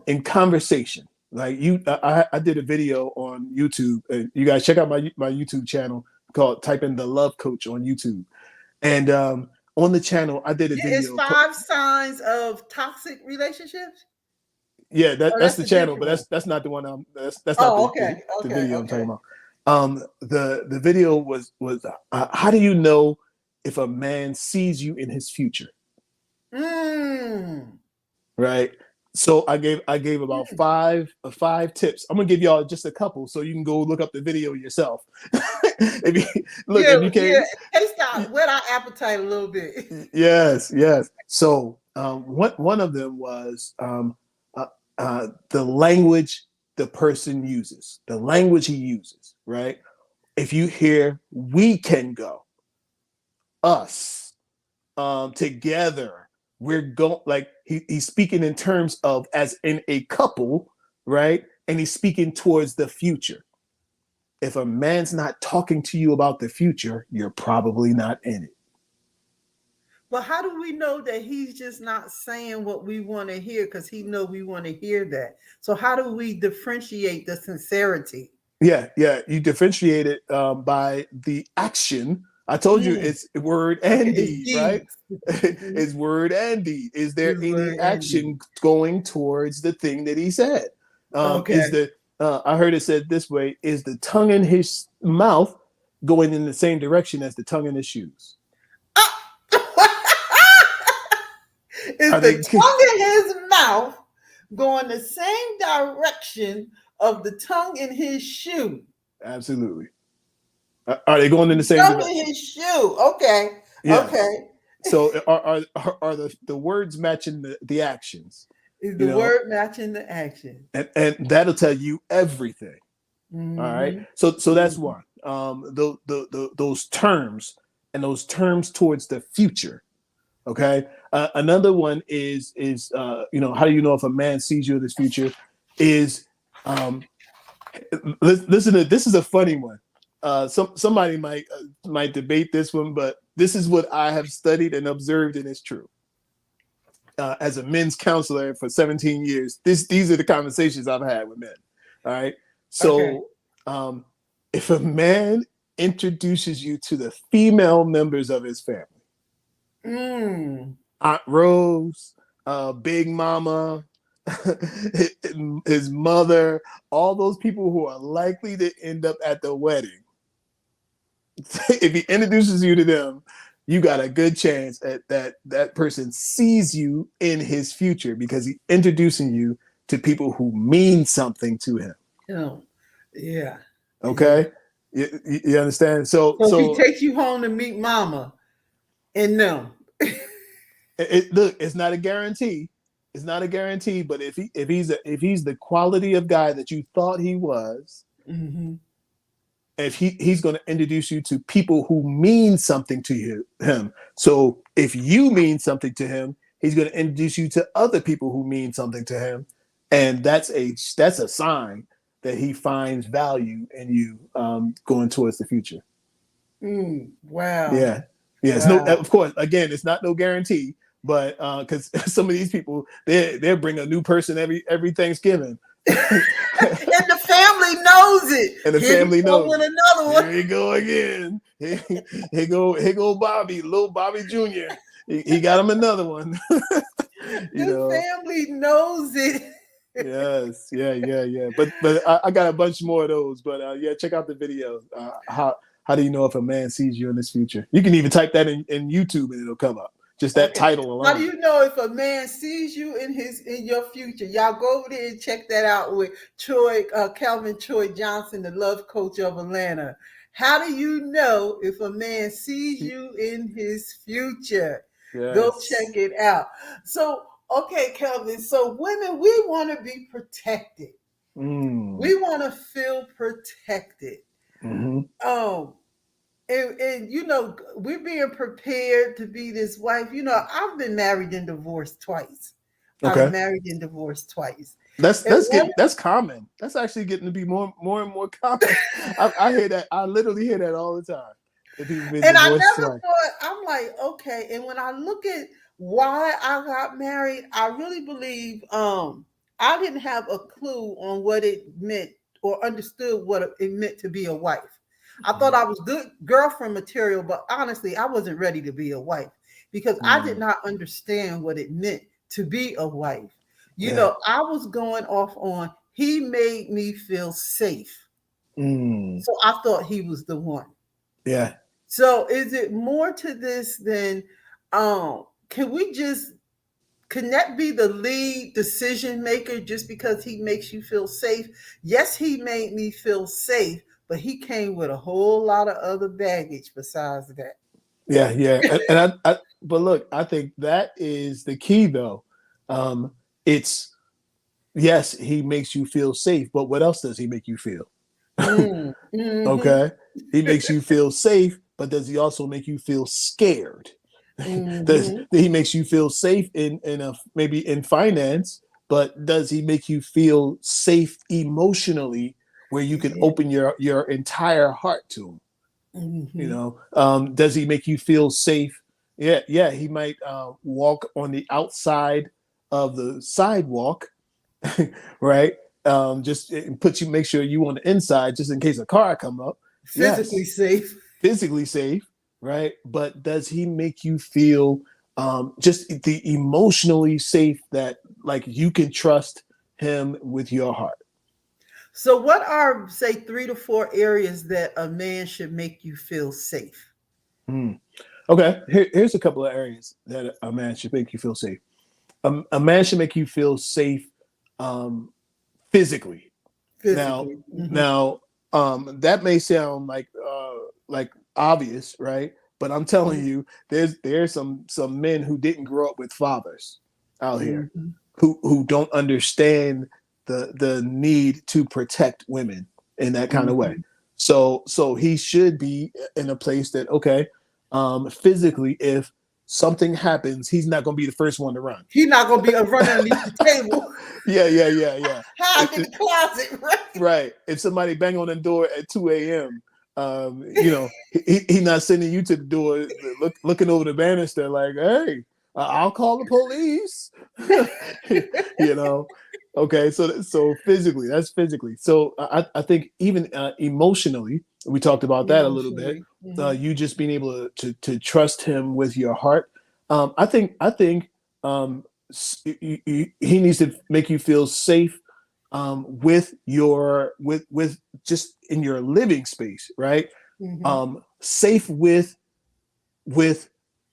In conversation, like I did a video on YouTube. You guys check out my YouTube channel called "Type in the Love Coach" on YouTube, and on the channel I did a video. It's 5 signs of toxic relationships. Yeah, that's the channel, but that's not the one. That's not the video I'm talking about. The video was how do you know if a man sees you in his future? Right. So I gave about five tips. I'm gonna give y'all just a couple, so you can go look up the video yourself. If you can, stop. Whet our appetite a little bit. Yes. So one of them was the language the person uses, the language he uses. Right. If you hear "we can go," us, together. We're going, like he's speaking in terms of as in a couple, right? And he's speaking towards the future. If a man's not talking to you about the future, you're probably not in it. But how do we know that he's just not saying what we want to hear because he know we want to hear that? So how do we differentiate the sincerity? Yeah. You differentiate it by the action. I told you it's word and deed, right? It's word and deed. Is there any action going towards the thing that he said? I heard it said this way: is the tongue in his mouth going in the same direction as the tongue in his shoes? Is the tongue in his mouth going the same direction of the tongue in his shoe? Absolutely. Are they going in the same direction? In his shoe. Okay. Yes. Okay. So are the words matching the actions? Is the word matching the action? And that'll tell you everything. Mm-hmm. All right. So that's one. Those terms and those terms towards the future. Okay. Another one is how do you know if a man sees you in his future? Is listen to this is a funny one. Somebody might debate this one, but this is what I have studied and observed, and it's true. As a men's counselor for 17 years, these are the conversations I've had with men. All right. So if a man introduces you to the female members of his family, Aunt Rose, Big Mama, his mother, all those people who are likely to end up at the wedding, if he introduces you to them, you got a good chance that person sees you in his future because he's introducing you to people who mean something to him. Oh, yeah. Okay. You understand? So he takes you home to meet Mama and them. Look, it's not a guarantee. It's not a guarantee, but if he's the quality of guy that you thought he was, if he's going to introduce you to people who mean something to him. So if you mean something to him, he's going to introduce you to other people who mean something to him, and that's a sign that he finds value in you going towards the future. Wow. Yeah. Yeah, it's no. Wow. Of course, again, it's not no guarantee, but because some of these people, they bring a new person every Thanksgiving, And the family knows it. and the Here we family go knows. with another one. Here we go again. Here go Bobby, little Bobby Jr. He got him another one. The family knows it. Yes, yeah. But I got a bunch more of those. But yeah, check out the video. How do you know if a man sees you in this future? You can even type that in YouTube and it'll come up. Just that title alone. How do you know if a man sees you in your future? Y'all go over there and check that out with Calvin Troy Johnson, the love coach of Atlanta. How do you know if a man sees you in his future? Yes. Go check it out. So, okay, Calvin. So women, we want to be protected. We want to feel protected. Mm-hmm. And you know, we're being prepared to be this wife. You know, I've been married and divorced twice. Okay. I've married and divorced twice. That's common. That's actually getting to be more and more common. I hear that. I literally hear that all the time. And I never thought, I'm like, okay. And when I look at why I got married, I really believe I didn't have a clue on what it meant or understood what it meant to be a wife. I thought I was good girlfriend material, but honestly, I wasn't ready to be a wife because I did not understand what it meant to be a wife. You know, I was going off on, he made me feel safe. So I thought he was the one. Yeah. So is it more to this than, can that be the lead decision maker just because he makes you feel safe? Yes, he made me feel safe, but he came with a whole lot of other baggage besides that. Yeah. And but look, I think that is the key though. It's, yes, he makes you feel safe, but what else does he make you feel? Mm-hmm. Okay. He makes you feel safe, but does he also make you feel scared? Mm-hmm. He makes you feel safe maybe in finance, but does he make you feel safe emotionally where you can open your entire heart to him? Mm-hmm. You know, does he make you feel safe? Yeah. He might walk on the outside of the sidewalk, right? Just make sure you on the inside just in case a car come up. Physically safe, right? But does he make you feel just the emotionally safe that like you can trust him with your heart? So what are, say, 3 to 4 areas that a man should make you feel safe? Okay, here's a couple of areas that a man should make you feel safe. A man should make you feel safe physically. Now, that may sound like obvious, right? But I'm telling you, there's some men who didn't grow up with fathers out here who don't understand the need to protect women in that kind of way. So he should be in a place that, okay, physically, if something happens, he's not going to be the first one to run. He's not going to be running underneath the table. Yeah. Hide in the closet, right? Right. If somebody bang on the door at 2 a.m., you know, he not sending you to the door, looking over the banister like, hey, I'll call the police. You know. Okay, so physically, that's physically. So I think even emotionally, we talked about that a little bit. You just being able to trust him with your heart. I think he needs to make you feel safe with just in your living space, right? Safe with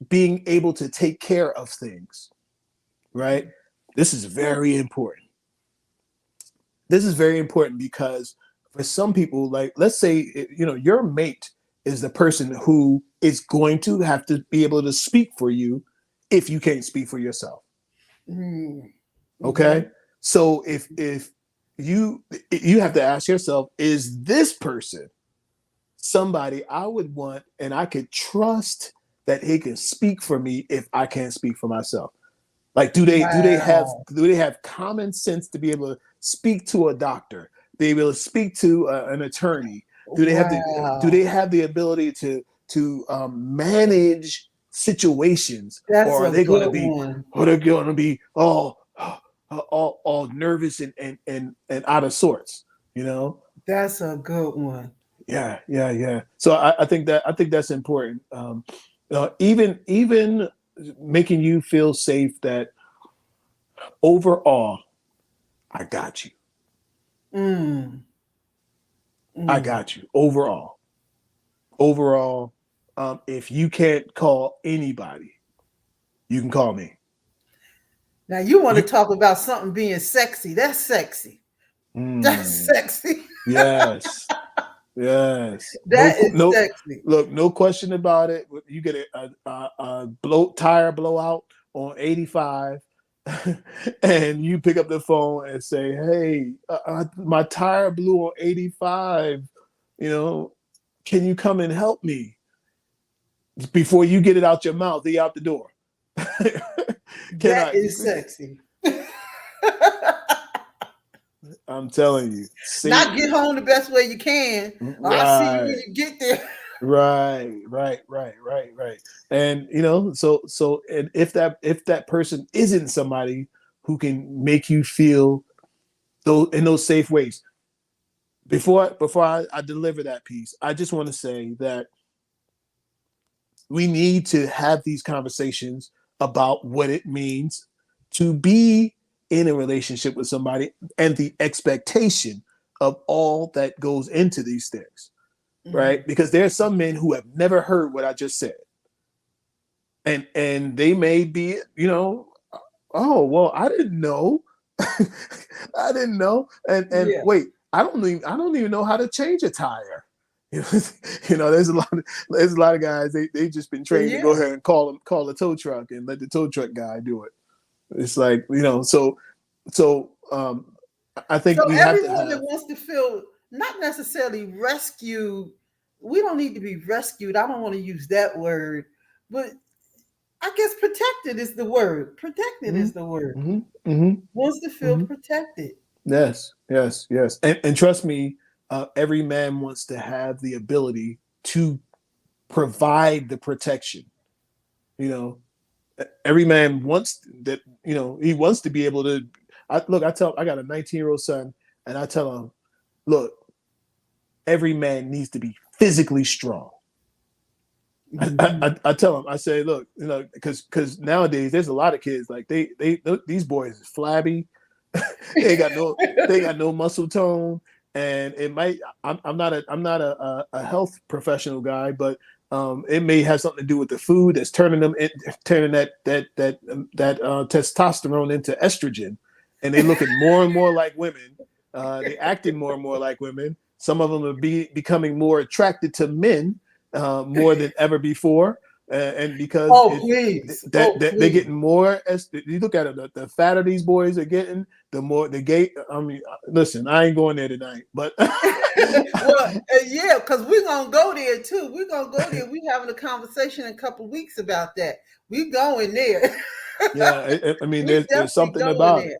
being able to take care of things, right? This is very important. This is very important because for some people, like, let's say, you know, your mate is the person who is going to have to be able to speak for you if you can't speak for yourself. Okay. So if you have to ask yourself, is this person somebody I would want and I could trust that he can speak for me if I can't speak for myself? Like, do they have common sense to be able to speak to a doctor, be able to speak to an attorney? Do they have the ability manage situations, That's or are a they going to good be, one. all nervous and out of sorts, you know? That's a good one. Yeah. So I think that's important. Even making you feel safe that overall, I got you. Mm. I got you. Overall, if you can't call anybody, you can call me. Now you want to You, talk about something being sexy. That's sexy. That's mm, sexy. yes. That is No. sexy. Look, no question about it. You get a tire blowout on 85, and you pick up the phone and say, "Hey, my tire blew on 85. You know, can you come and help me?" Before you get it out your mouth, they out the door. Can That I? is sexy. I'm telling you. See, Not get home the best way you can. I'll see you when right. you get there. Right. And and if that person isn't somebody who can make you feel those safe ways, before I deliver that piece, I just want to say that we need to have these conversations about what it means to be in a relationship with somebody and the expectation of all that goes into these things. Right? Because there are some men who have never heard what I just said. And they may be, oh, well, I didn't know. I didn't know. And Yeah. wait, I don't even know how to change a tire. There's a lot of guys, they just been trained to go ahead and call a tow truck and let the tow truck guy do it. It's like, I think we have to everyone that have. wants to feel not necessarily rescued, we don't need to be rescued. I don't want to use that word, but I guess protected is the word. Protected is the word. Wants to feel protected. Yes. And trust me, every man wants to have the ability to provide the protection. Every man wants that. He wants to be able to. I got a 19-year-old son, and I tell him, look, every man needs to be physically strong. I tell them, I say, look, because nowadays there's a lot of kids like these boys is flabby. they got no muscle tone, and it might. I'm not a health professional guy, but it may have something to do with the food that's turning that testosterone into estrogen, and they looking more and more like women. They acting more and more like women. Some of them are becoming more attracted to men more than ever before. And because they're getting more, you look at it, the fatter these boys are getting, the more the gay. I mean, listen, I ain't going there tonight, but yeah, because we're gonna go there too. We're gonna go there. We having a conversation in a couple of weeks about that. We going there. Yeah, I mean, there's something about it,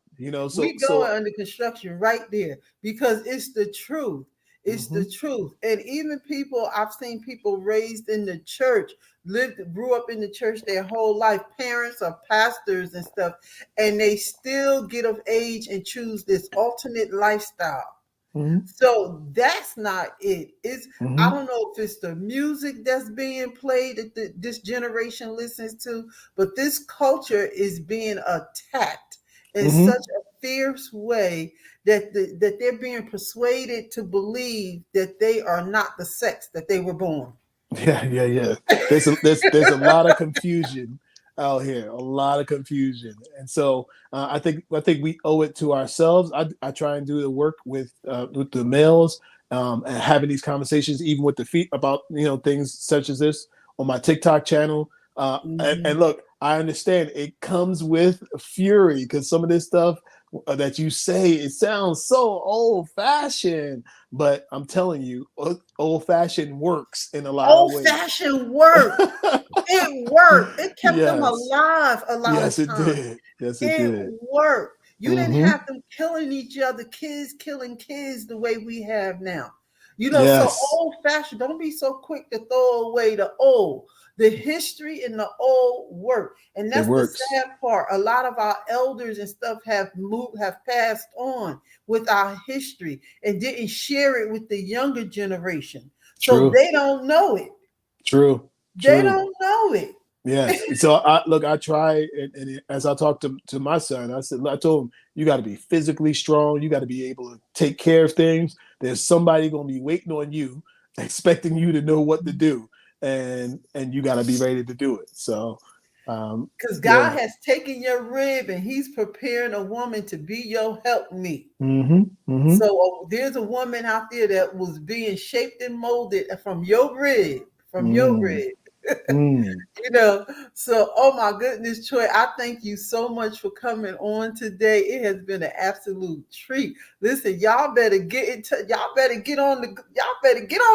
So we going under construction right there because it's the truth. It's the truth. And even I've seen people raised in the church, grew up in the church their whole life, parents or pastors and stuff, and they still get of age and choose this alternate lifestyle. So that's not it. I don't know if it's the music that's being played that this generation listens to, but this culture is being attacked in such a fierce way that they're being persuaded to believe that they are not the sex that they were born. Yeah. There's a lot of confusion out here, a lot of confusion, and so I think we owe it to ourselves. I try and do the work with the males, and having these conversations, even with the feet about things such as this on my TikTok channel. And look, I understand it comes with fury because some of this stuff that you say, it sounds so old-fashioned, but I'm telling you, old-fashioned works in a lot of ways. Old-fashioned work. It worked. It kept them alive a lot of times. Yes, it did. It worked. You didn't have them killing each other, kids killing kids the way we have now. So Yes. old fashioned. Don't be so quick to throw away the old. The history in the old work. And It that's the works. sad part. A lot of our elders and stuff have passed on with our history and didn't share it with the younger generation. So True. they don't know it. True. They True. don't know it. Yes. So I try, and as I talked to my son, I told him, you got to be physically strong. You got to be able to take care of things. There's somebody going to be waiting on you, expecting you to know what to do, and you got to be ready to do it. So, Because yeah. God has taken your rib and He's preparing a woman to be your helpmeet. Mm-hmm. Mm-hmm. So there's a woman out there that was being shaped and molded from your rib, from your Mm. rib. Mm. So oh my goodness, Troy, I thank you so much for coming on today. It has been an absolute treat. Listen, y'all better get into y'all better get on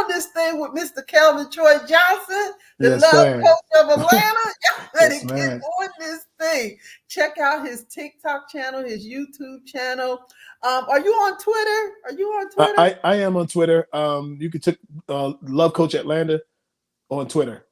this thing with Mr. Calvin Troy Johnson, the Yes, love ma'am. coach of Atlanta. Y'all better Yes, get ma'am. on this thing. Check out his TikTok channel, his YouTube channel. Are you on Twitter? Are you on Twitter? I am on Twitter. You can check Love Coach Atlanta on Twitter.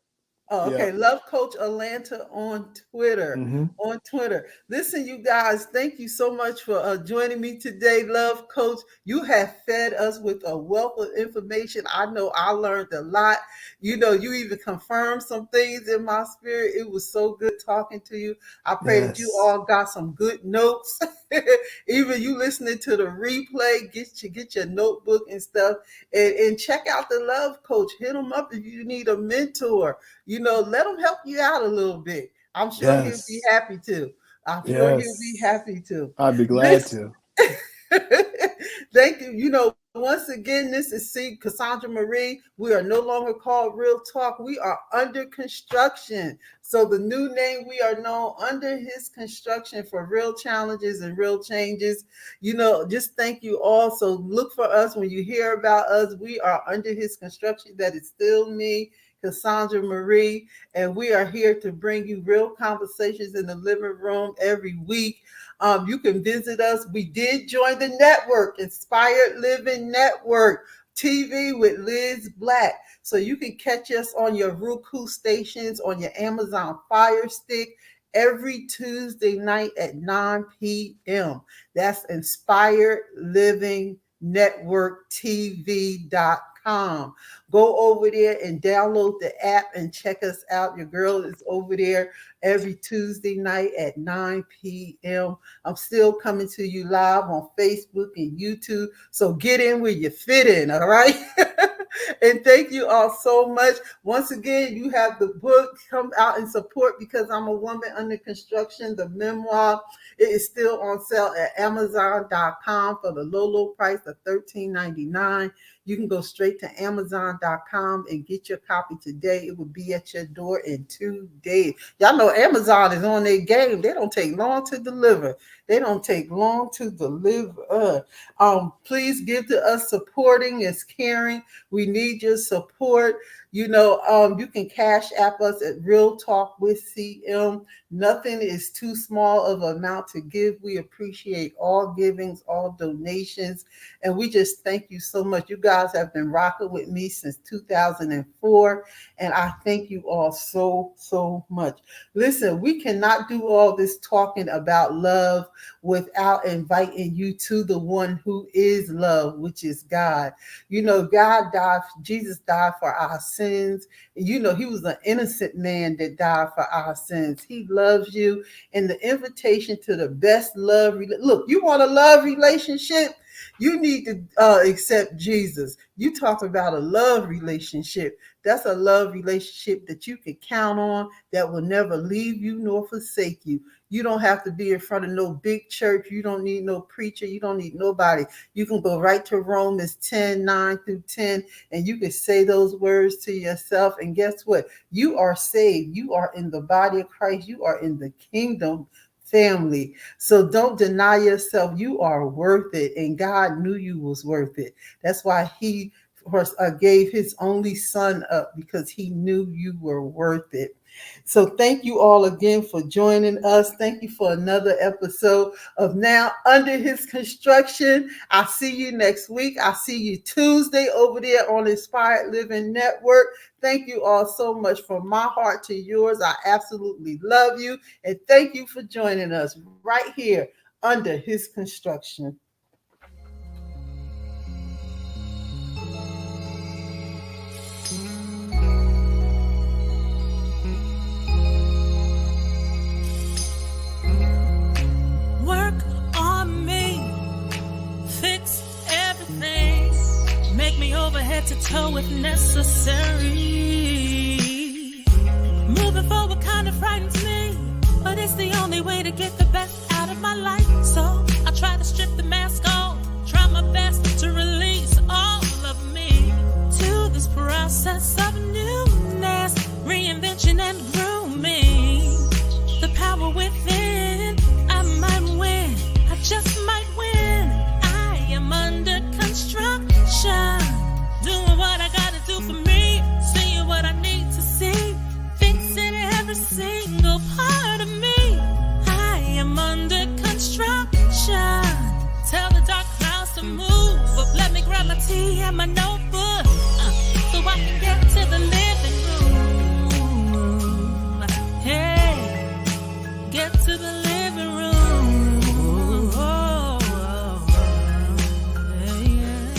Oh, Yeah. okay. Love Coach Atlanta on Twitter. Mm-hmm. On Twitter. Listen, you guys, thank you so much for joining me today, Love Coach. You have fed us with a wealth of information. I know I learned a lot. You even confirmed some things in my spirit. It was so good talking to you. I pray that you Yes. all got some good notes. Even you listening to the replay, get your notebook and stuff, and check out the Love Coach. Hit them up if you need a mentor. Let him help you out a little bit. I'm sure he'll be Yes. happy to. I'm sure he'll be Yes. happy to. I'd be glad This, to. thank you. Once again, this is C. Cassandra Marie. We are no longer called Real Talk. We are under construction. So the new name, we are known under his construction for real challenges and real changes. Just thank you all. So look for us when you hear about us. We are under his construction. That is still me, Cassandra Marie, and we are here to bring you real conversations in the living room every week. You can visit us. We did join the network, Inspired Living Network TV with Liz Black. So you can catch us on your Roku stations, on your Amazon Fire Stick every Tuesday night at 9 p.m. That's Inspired Living Network TV.com. Go over there and download the app and check us out. Your girl is over there every Tuesday night at 9 p.m. I'm still coming to you live on Facebook and YouTube. So get in where you fit in, all right? And thank you all so much. Once again, you have the book. Come out and support Because I'm a Woman Under Construction, the memoir. It is still on sale at Amazon.com for the low price of $13.99. You can go straight to Amazon.com and get your copy today. It will be at your door in 2 days. Y'all know Amazon is on their game. They don't take long to deliver. Please give to us. Supporting is caring. We need your support. You can cash app us at Real Talk with CM. Nothing is too small of an amount to give. We appreciate all givings, all donations, and we just thank you so much. You guys have been rocking with me since 2004, and I thank you all so, so much. Listen, we cannot do all this talking about love without inviting you to the one who is love, which is God. Jesus died for our sins. He was an innocent man that died for our sins. He loves you. And the invitation to the best love. Look, you want a love relationship? You need to accept Jesus. You talk about a love relationship. That's a love relationship that you can count on, that will never leave you nor forsake you. You don't have to be in front of no big church. You don't need no preacher. You don't need nobody. You can go right to Romans 10:9-10, and you can say those words to yourself. And guess what? You are saved. You are in the body of Christ. You are in the kingdom family. So don't deny yourself. You are worth it, and God knew you was worth it. That's why he gave his only son up, because he knew you were worth it. So thank you all again for joining us. Thank you for another episode of Now Under His Construction. I'll see you next week. I'll see you Tuesday over there on Inspired Living Network. Thank you all so much from my heart to yours. I absolutely love you. And thank you for joining us right here under His construction. Work on me, fix everything, make me over head to toe if necessary. Moving forward kind of frightens me, but it's the only way to get the best out of my life. So I try to strip the mask off, try my best to release all of me to this process of newness, reinvention and grooming. The power within, I might win, I just might win. I am under construction, doing what I gotta do for me, seeing what I need to see, fixing every single part of me. I am under construction. Tell the dark clouds to move, but let me grab my tea and my notebook, so I can get to the living room. Hey, get to the